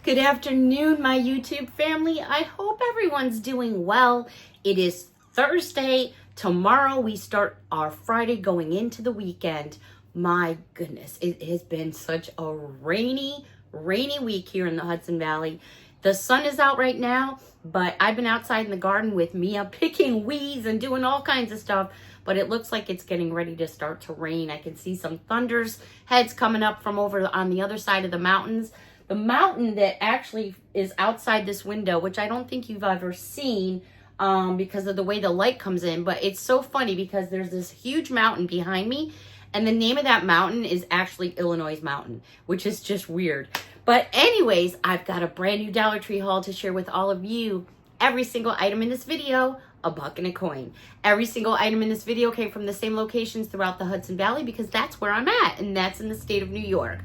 Good afternoon, my YouTube family. I hope everyone's doing well. It is Thursday. Tomorrow we start our Friday going into the weekend. My goodness, it has been such a rainy week here in the Hudson Valley. The sun is out right now, but I've been outside in the garden with Mia picking weeds and doing all kinds of stuff. But it looks like it's getting ready to start to rain. I can see some thunders heads coming up from over on the other side of the mountains. The mountain that actually is outside this window, which I don't think you've ever seen because of the way the light comes in. But it's so funny because there's this huge mountain behind me. And the name of that mountain is actually Illinois Mountain, which is just weird. But anyways, I've got a brand new Dollar Tree haul to share with all of you. Every single item in this video, a buck and a coin. Every single item in this video came from the same locations throughout the Hudson Valley because that's where I'm at, and that's in the state of New York.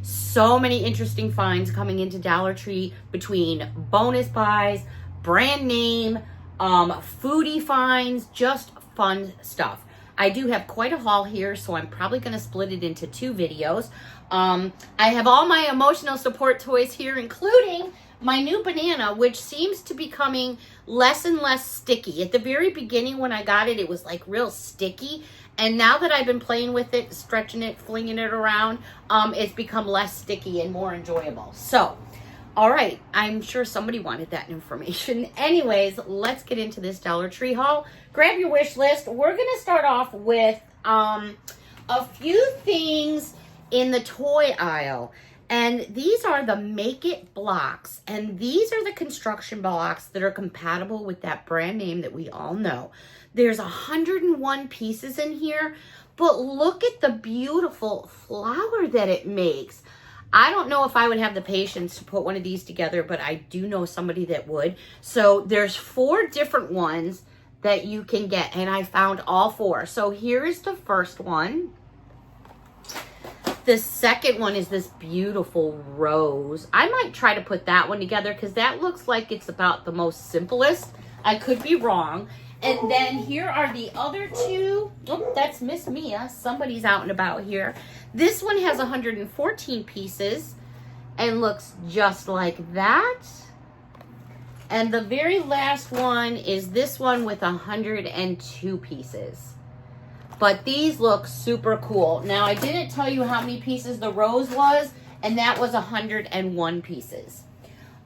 So many interesting finds coming into Dollar Tree between bonus buys, brand name, foodie finds, just fun stuff. I do have quite a haul here, so I'm probably going to split it into two videos. I have all my emotional support toys here, including my new banana, which seems to be becoming less and less sticky. At the very beginning when I got it, it was like real sticky. And now that I've been playing with it, stretching it, flinging it around, it's become less sticky and more enjoyable. So, all right, I'm sure somebody wanted that information. Anyways, let's get into this Dollar Tree haul. Grab your wish list. We're going to start off with a few things in the toy aisle. And these are the Make It blocks. And these are the construction blocks that are compatible with that brand name that we all know. There's 101 pieces in here, but look at the beautiful flower that it makes. I don't know if I would have the patience to put one of these together, but I do know somebody that would. So there's 4 different ones that you can get, and I found all 4. So here is the first one. The second one is this beautiful rose. I might try to put that one together because that looks like it's about the most simplest. I could be wrong. And then here are the other 2. Oh, that's Miss Mia. Somebody's out and about here. This one has 114 pieces and looks just like that. And the very last one is this one with 102 pieces. But these look super cool. Now, I didn't tell you how many pieces the rose was, and that was 101 pieces.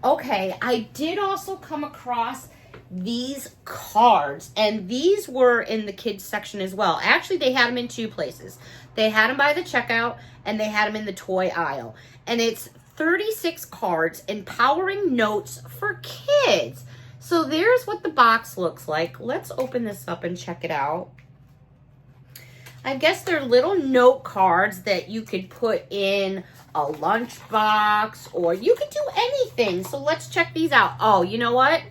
Okay, I did also come across these cards, and these were in the kids section as well. Actually, they had them in 2 places. They had them by the checkout, and they had them in the toy aisle. And it's 36 cards, empowering notes for kids. So there's what the box looks like. Let's open this up and check it out. I guess they're little note cards that you could put in a lunchbox, or you could do anything. So let's check these out. Oh, you know what?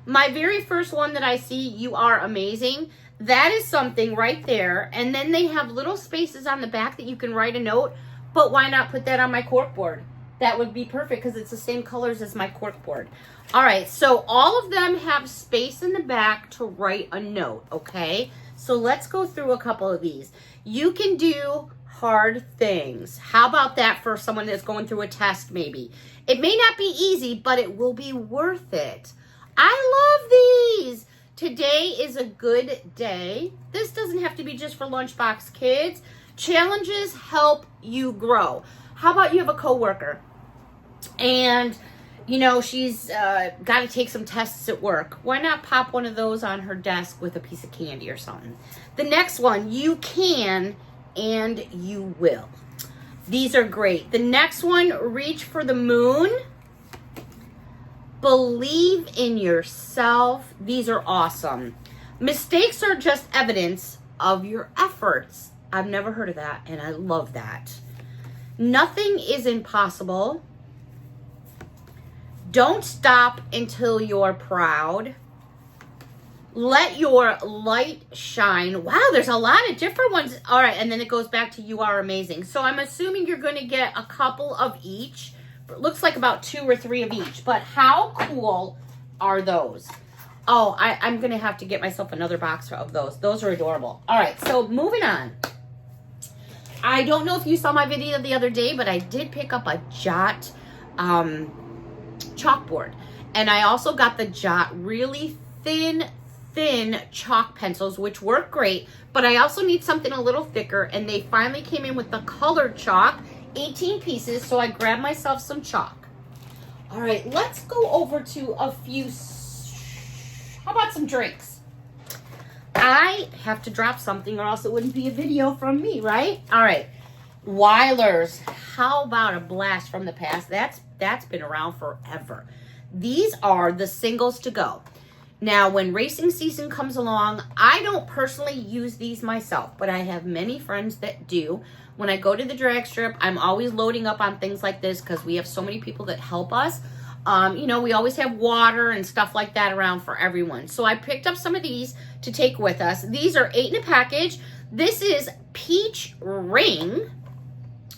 My very first one that I see, you are amazing. That is something right there. And then they have little spaces on the back that you can write a note. But why not put that on my corkboard? That would be perfect because it's the same colors as my corkboard. All right, so all of them have space in the back to write a note, okay? So let's go through a couple of these. You can do hard things. How about that for someone that's going through a test maybe? It may not be easy, but it will be worth it. I love these. Today is a good day. This doesn't have to be just for lunchbox kids. Challenges help you grow. How about you have a coworker and you know she's got to take some tests at work? Why not pop one of those on her desk with a piece of candy or something? The next one, you can and you will. These are great. The next one, reach for the moon. Believe in yourself. These are awesome. Mistakes are just evidence of your efforts. I've never heard of that, and I love that. Nothing is impossible. Don't stop until you're proud. Let your light shine. Wow, there's a lot of different ones. All right, and then it goes back to you are amazing. So I'm assuming you're going to get a couple of each. It looks like about 2 or 3 of each. But how cool are those? Oh, I'm going to have to get myself another box of those. Those are adorable. All right, so moving on. I don't know if you saw my video the other day, but I did pick up a Jot chalkboard. And I also got the Jot really thin chalk pencils, which work great, but I also need something a little thicker, and they finally came in with the colored chalk, 18 pieces, so I grabbed myself some chalk. All right, let's go over to a few, how about some drinks? I have to drop something or else it wouldn't be a video from me, right? All right, Weiler's, how about a blast from the past? That's been around forever. These are the singles to go. Now, when racing season comes along, I don't personally use these myself, but I have many friends that do. When I go to the drag strip, I'm always loading up on things like this because we have so many people that help us. You know, we always have water and stuff like that around for everyone. So I picked up some of these to take with us. These are 8 in a package. This is Peach Ring,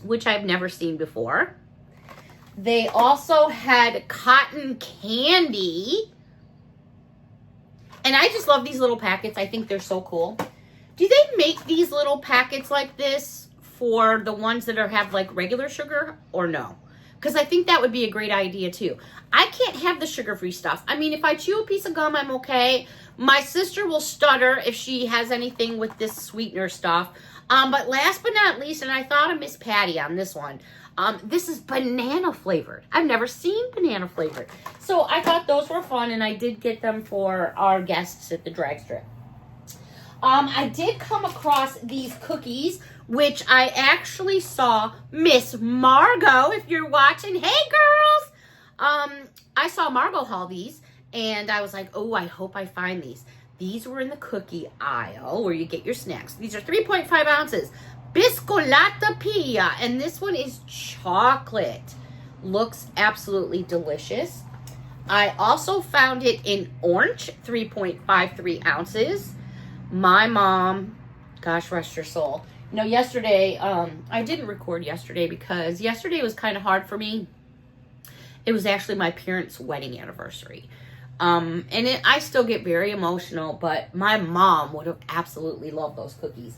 which I've never seen before. They also had Cotton Candy. And I just love these little packets. I think they're so cool. Do they make these little packets like this for the ones that have like regular sugar or no? Because I think that would be a great idea too. I can't have the sugar-free stuff. I mean, if I chew a piece of gum, I'm okay. My sister will stutter if she has anything with this sweetener stuff. But last but not least, and I thought of Miss Patty on this one, this is banana flavored. I've never seen banana flavored. So I thought those were fun, and I did get them for our guests at the drag strip. I did come across these cookies, which I actually saw Miss Margot, if you're watching. Hey, girls! I saw Margot haul these, and I was like, oh, I hope I find these. These were in the cookie aisle where you get your snacks. These are 3.5 ounces. Biscolata Pia, and this one is chocolate. Looks absolutely delicious. I also found it in orange, 3.53 ounces. My mom, gosh rest her soul. You know, yesterday, I didn't record yesterday because yesterday was kind of hard for me. It was actually my parents' wedding anniversary. I still get very emotional, but my mom would have absolutely loved those cookies.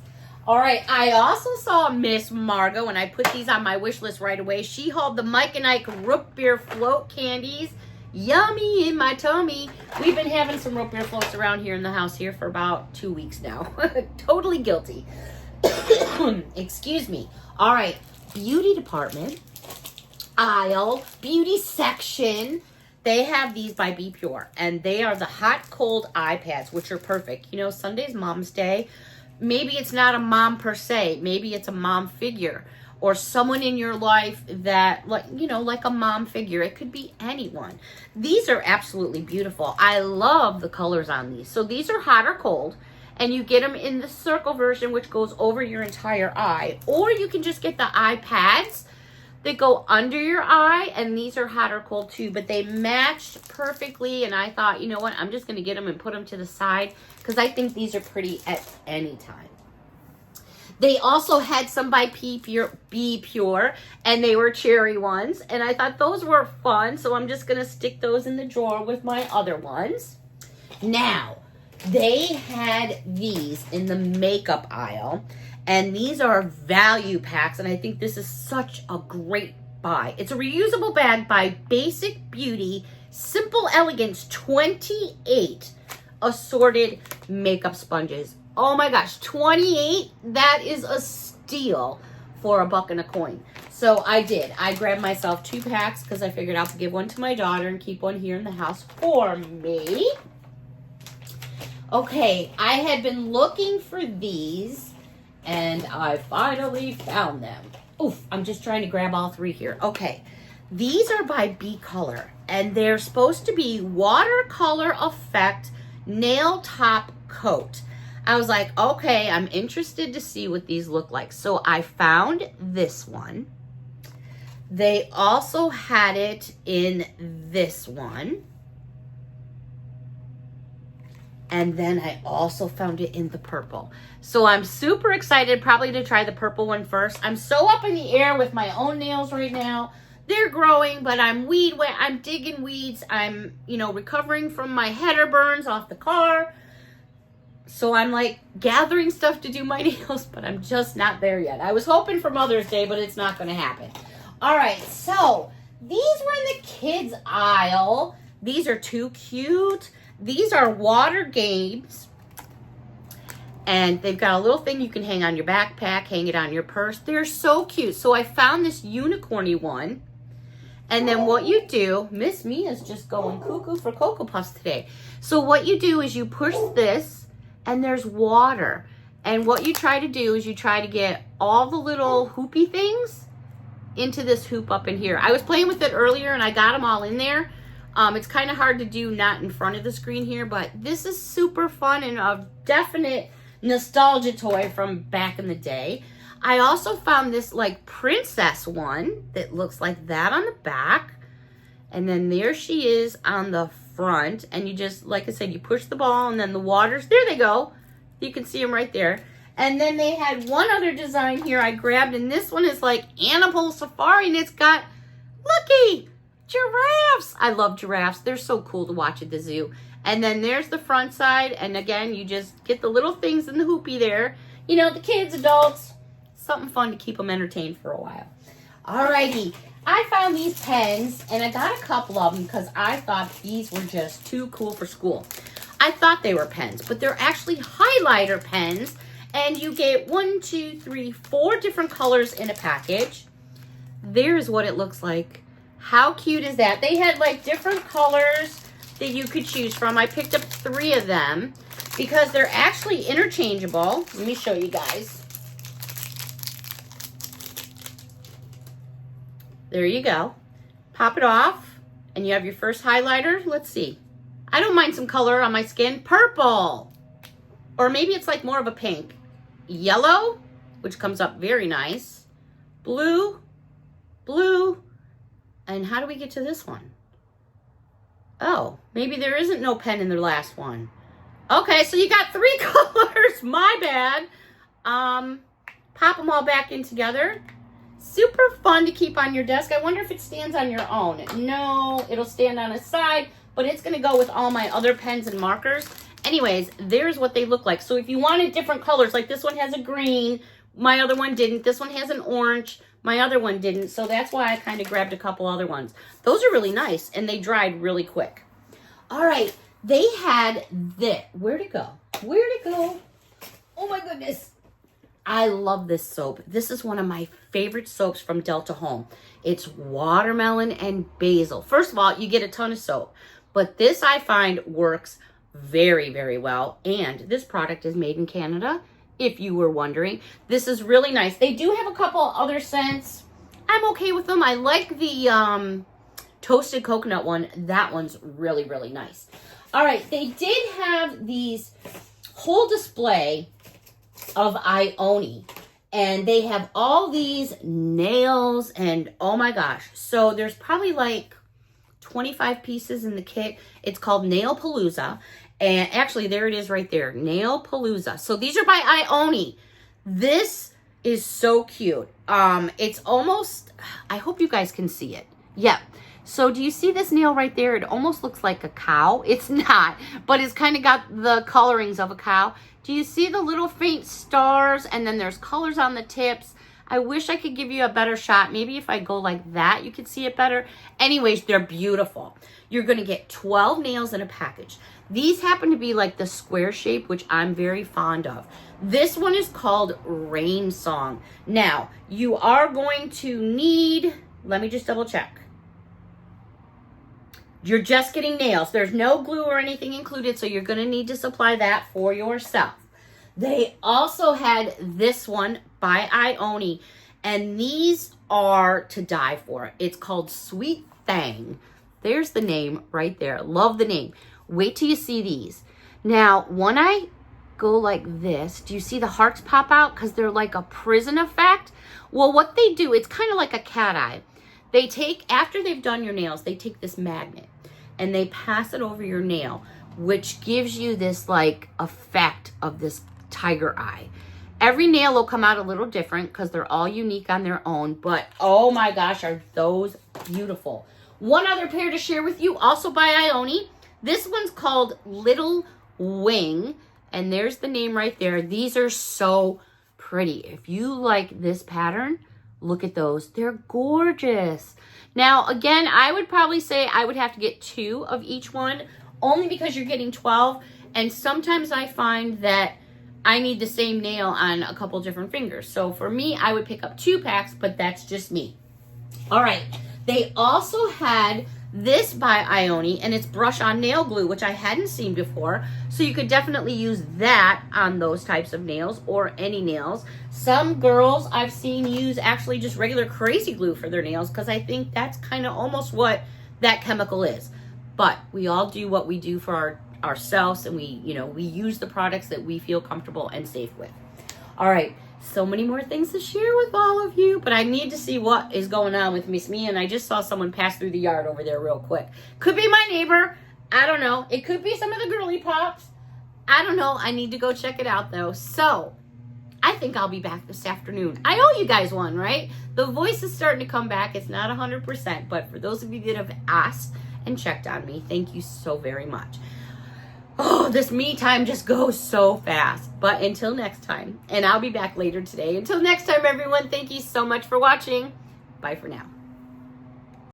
All right, I also saw Miss Margot, and I put these on my wish list right away. She hauled the Mike and Ike root beer float candies. Yummy in my tummy. We've been having some root beer floats around here in the house here for about 2 weeks now. Totally guilty. Excuse me. All right, beauty department, aisle, beauty section. They have these by Be Pure, and they are the hot cold eye pads, which are perfect. You know, Sunday's Mom's Day. Maybe it's not a mom per se. Maybe it's a mom figure or someone in your life that, like, you know, like a mom figure. It could be anyone. These are absolutely beautiful. I love the colors on these. So these are hot or cold, and you get them in the circle version, which goes over your entire eye, or you can just get the eye pads that go under your eye, and these are hot or cold too, but they matched perfectly, and I thought, you know what, I'm just going to get them and put them to the side because I think these are pretty at any time. They also had some by Be Pure, and they were cherry ones, and I thought those were fun, so I'm just going to stick those in the drawer with my other ones. Now, they had these in the makeup aisle, and these are value packs, and I think this is such a great buy. It's a reusable bag by Basic Beauty, Simple Elegance, 28 assorted makeup sponges. Oh my gosh, 28? That is a steal for $1 and a coin. So I did. I grabbed myself 2 packs because I figured I'll give one to my daughter and keep one here in the house for me. Okay, I had been looking for these, and I finally found them. Oof, I'm just trying to grab all 3 here. Okay, these are by B Color, and they're supposed to be watercolor effect nail top coat. I was like, okay, I'm interested to see what these look like. So I found this one. They also had it in this one. And then I also found it in the purple. So I'm super excited probably to try the purple one first. I'm so up in the air with my own nails right now. They're growing, but I'm I'm digging weeds. I'm, you know, recovering from my header burns off the car. So I'm like gathering stuff to do my nails, but I'm just not there yet. I was hoping for Mother's Day, but it's not going to happen. All right, so These were in the kids aisle. These are too cute. These are water games. And they've got a little thing you can hang on your backpack, hang it on your purse. They're so cute. So I found this unicorny one. And then what you do, Miss Mia's just going cuckoo for Cocoa Puffs today. So what you do is you push this and there's water. And what you try to do is you try to get all the little hoopy things into this hoop up in here. I was playing with it earlier and I got them all in there. It's kind of hard to do not in front of the screen here, but this is super fun and a definite nostalgia toy from back in the day. I also found this like princess one that looks like that on the back. And then there she is on the front. And you just, like I said, you push the ball and then the waters, there they go. You can see them right there. And then they had one other design here I grabbed. And this one is like Animal Safari. And it's got, looky, giraffes. I love giraffes. They're so cool to watch at the zoo. And then there's the front side. And again, you just get the little things in the hoopy there. You know, the kids, adults. Something fun to keep them entertained for a while. Alrighty, I found these pens and I got a couple of them because I thought these were just too cool for school. I thought they were pens, but they're actually highlighter pens. And you get 4 different colors in a package. There's what it looks like. How cute is that? They had like different colors that you could choose from. I picked up 3 of them because they're actually interchangeable. Let me show you guys. There you go. Pop it off, and you have your first highlighter. Let's see. I don't mind some color on my skin. Purple. Or maybe it's like more of a pink. Yellow, which comes up very nice. Blue. Blue. And how do we get to this one? Oh, maybe there isn't no pen in the last one. Okay, so you got 3 colors. My bad. Pop them all back in together. Super fun to keep on your desk. I wonder if it stands on your own. No, it'll stand on its side, but it's going to go with all my other pens and markers. Anyways, there's what they look like. So if you wanted different colors, like this one has a green, my other one didn't. This one has an orange, my other one didn't. So that's why I kind of grabbed a couple other ones. Those are really nice, and they dried really quick. All right, they had this. Where'd it go? Where'd it go? Oh my goodness. I love this soap. This is one of my favorite soaps from Delta Home. It's watermelon and basil. First of all, you get a ton of soap, but this I find works very, very well. And this product is made in Canada, if you were wondering. This is really nice. They do have a couple other scents. I'm okay with them. I like the toasted coconut one. That one's really, really nice. All right, they did have these whole display of Ioni, and they have all these nails, and oh my gosh, so there's probably like 25 pieces in the kit. It's called Nail Palooza, and actually there it is right there, Nail Palooza. So these are by Ioni. This is so cute. It's almost, I hope you guys can see it. Yep. So do you see this nail right there? It almost looks like a cow. It's not, but it's kind of got the colorings of a cow. Do you see the little faint stars? And then there's colors on the tips. I wish I could give you a better shot. Maybe if I go like that, you could see it better. Anyways, they're beautiful. You're going to get 12 nails in a package. These happen to be like the square shape, which I'm very fond of. This one is called Rain Song. Now, you are going to need, let me just double check. You're just getting nails. There's no glue or anything included, so you're going to need to supply that for yourself. They also had this one by Ioni, and these are to die for. It's called Sweet Thang. There's the name right there. Love the name. Wait till you see these. Now, when I go like this, do you see the hearts pop out? Because they're like a prison effect. Well, what they do, it's kind of like a cat eye. They take, after they've done your nails, they take this magnet and they pass it over your nail, which gives you this like effect of this tiger eye. Every nail will come out a little different because they're all unique on their own, but oh my gosh, are those beautiful. One other pair to share with you, also by Ioni. This one's called Little Wing, and there's the name right there. These are so pretty. If you like this pattern, Look at those. They're gorgeous. Now, again, I would probably say I would have to get 2 of each one, only because you're getting 12. And sometimes I find that I need the same nail on a couple different fingers. So for me, I would pick up 2 packs, but that's just me. All right. They also had this by Ioni, and it's brush on nail glue, which I hadn't seen before. So you could definitely use that on those types of nails or any nails. Some girls I've seen use actually just regular crazy glue for their nails, because I think that's kind of almost what that chemical is. But we all do what we do for ourselves, and we use the products that we feel comfortable and safe with. All right. So many more things to share with all of you, but I need to see what is going on with Miss Me, and I just saw someone pass through the yard over there real quick. Could be my neighbor. I don't know. It could be some of the girly pops. I don't know. I need to go check it out, though. So I think I'll be back this afternoon. I owe you guys one, right? The voice is starting to come back. It's not 100%, but for those of you that have asked and checked on me, thank you so very much. Oh, this me time just goes so fast. But until next time, and I'll be back later today. Until next time, everyone, thank you so much for watching. Bye for now.